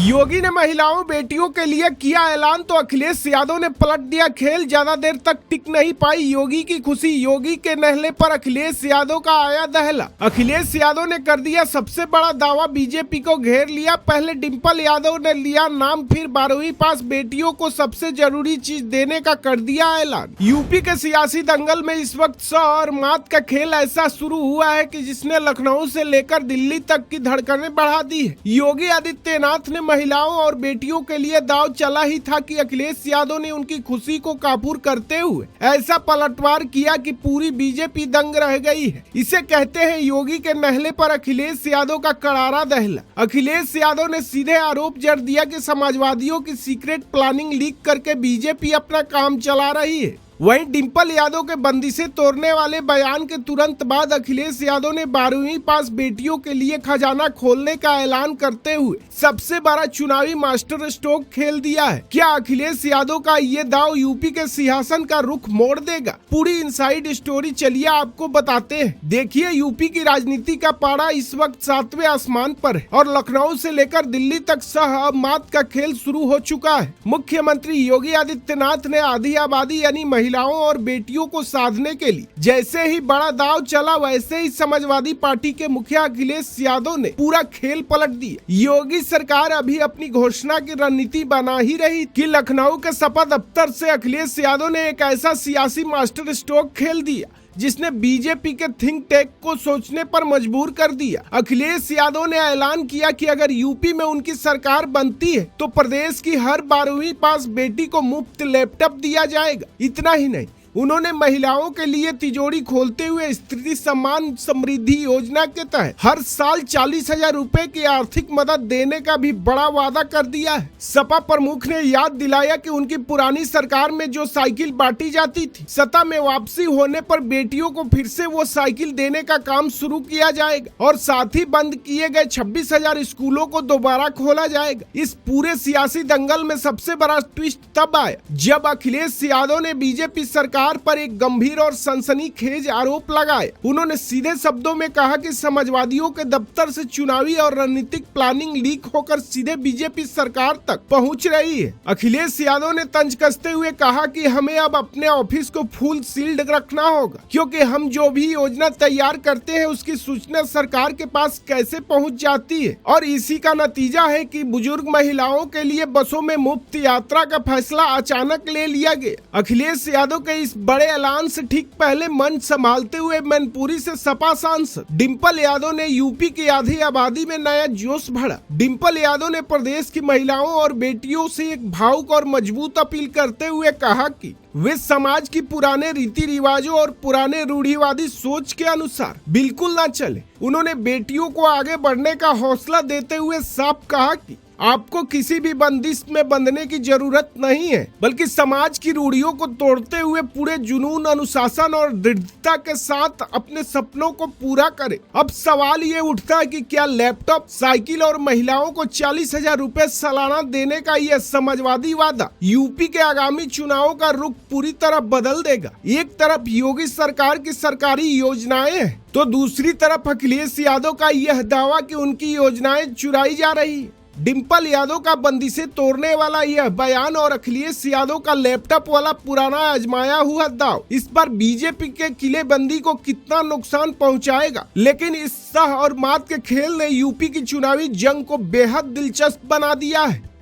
योगी ने महिलाओं बेटियों के लिए किया ऐलान तो अखिलेश यादव ने पलट दिया खेल। ज्यादा देर तक टिक नहीं पाई योगी की खुशी। योगी के नहले पर अखिलेश यादव का आया दहला। अखिलेश यादव ने कर दिया सबसे बड़ा दावा, बीजेपी को घेर लिया। पहले डिंपल यादव ने लिया नाम, फिर 12वीं पास बेटियों को सबसे जरूरी चीज देने का कर दिया ऐलान। यूपी के सियासी दंगल में इस वक्त स और मात का खेल ऐसा शुरू हुआ है कि जिसने लखनऊ से लेकर दिल्ली तक की धड़कनें बढ़ा दी है। योगी आदित्यनाथ ने महिलाओं और बेटियों के लिए दाव चला ही था कि अखिलेश यादव ने उनकी खुशी को काबू करते हुए ऐसा पलटवार किया कि पूरी बीजेपी दंग रह गई है। इसे कहते हैं योगी के नहले पर अखिलेश यादव का करारा दहला। अखिलेश यादव ने सीधे आरोप जड़ दिया कि समाजवादियों की सीक्रेट प्लानिंग लीक करके बीजेपी अपना काम चला रही है। वहीं डिंपल यादव के बंदिशें तोड़ने वाले बयान के तुरंत बाद अखिलेश यादव ने 12वीं पास बेटियों के लिए खजाना खोलने का ऐलान करते हुए सबसे बड़ा चुनावी मास्टर स्ट्रोक खेल दिया है। क्या अखिलेश यादव का ये दाव यूपी के सिंहासन का रुख मोड़ देगा? पूरी इनसाइड स्टोरी चलिए आपको बताते हैं। देखिए, यूपी की राजनीति का पारा इस वक्त 7वें आसमान पर है और लखनऊ से लेकर दिल्ली तक सह मात का खेल शुरू हो चुका है। मुख्यमंत्री योगी आदित्यनाथ ने आधी आबादी यानी महिलाओं और बेटियों को साधने के लिए जैसे ही बड़ा दाव चला, वैसे ही समाजवादी पार्टी के मुखिया अखिलेश यादव ने पूरा खेल पलट दिया। योगी सरकार अभी अपनी घोषणा की रणनीति बना ही रही कि लखनऊ के सपा दफ्तर से अखिलेश यादव ने एक ऐसा सियासी मास्टर स्ट्रोक खेल दिया जिसने बीजेपी के थिंक टैंक को सोचने पर मजबूर कर दिया। अखिलेश यादव ने ऐलान किया कि अगर यूपी में उनकी सरकार बनती है तो प्रदेश की हर 12वीं पास बेटी को मुफ्त लैपटॉप दिया जाएगा। इतना ही नहीं, उन्होंने महिलाओं के लिए तिजोरी खोलते हुए स्त्री सम्मान समृद्धि योजना के तहत हर साल 40,000 रुपए की आर्थिक मदद देने का भी बड़ा वादा कर दिया है। सपा प्रमुख ने याद दिलाया कि उनकी पुरानी सरकार में जो साइकिल बांटी जाती थी, सत्ता में वापसी होने पर बेटियों को फिर से वो साइकिल देने का काम शुरू किया जाएगा और साथ ही बंद किए गए 26,000 स्कूलों को दोबारा खोला जाएगा। इस पूरे सियासी दंगल में सबसे बड़ा ट्विस्ट तब आया जब अखिलेश यादव ने बीजेपी सरकार पर एक गंभीर और सनसनीखेज आरोप लगाया। उन्होंने सीधे शब्दों में कहा कि समाजवादियों के दफ्तर से चुनावी और रणनीतिक प्लानिंग लीक होकर सीधे बीजेपी सरकार तक पहुंच रही है। अखिलेश यादव ने तंज कसते हुए कहा कि हमें अब अपने ऑफिस को फुल सील्ड रखना होगा, क्योंकि हम जो भी योजना तैयार करते हैं उसकी सूचना सरकार के पास कैसे पहुँच जाती है और इसी का नतीजा है कि बुजुर्ग महिलाओं के लिए बसों में मुफ्त यात्रा का फैसला अचानक ले लिया गया। अखिलेश यादव के इस बड़े ऐलान से ठीक पहले मंच संभालते हुए मैनपुरी से सपा सांसद डिंपल यादव ने यूपी की आधी आबादी में नया जोश भरा। डिंपल यादव ने प्रदेश की महिलाओं और बेटियों से एक भावुक और मजबूत अपील करते हुए कहा कि वे समाज की पुराने रीति रिवाजों और पुराने रूढ़िवादी सोच के अनुसार बिल्कुल न चले। उन्होंने बेटियों को आगे बढ़ने का हौसला देते हुए साफ कहा कि आपको किसी भी बंदिश में बंधने की जरूरत नहीं है, बल्कि समाज की रूढ़ियों को तोड़ते हुए पूरे जुनून, अनुशासन और दृढ़ता के साथ अपने सपनों को पूरा करें। अब सवाल ये उठता है कि क्या लैपटॉप, साइकिल और महिलाओं को 40,000 रुपए सालाना देने का यह समाजवादी वादा यूपी के आगामी चुनावों का रुख पूरी तरह बदल देगा? एक तरफ योगी सरकार की सरकारी योजनाएं हैं तो दूसरी तरफ अखिलेश यादव का यह दावा कि उनकी योजनाएं चुराई जा रही है। डिंपल यादव का बंदिशें तोड़ने वाला यह बयान और अखिलेश यादव का लैपटॉप वाला पुराना आजमाया हुआ दाव इस पर बीजेपी के किलेबंदी को कितना नुकसान पहुंचाएगा, लेकिन इस सह और मात के खेल ने यूपी की चुनावी जंग को बेहद दिलचस्प बना दिया है।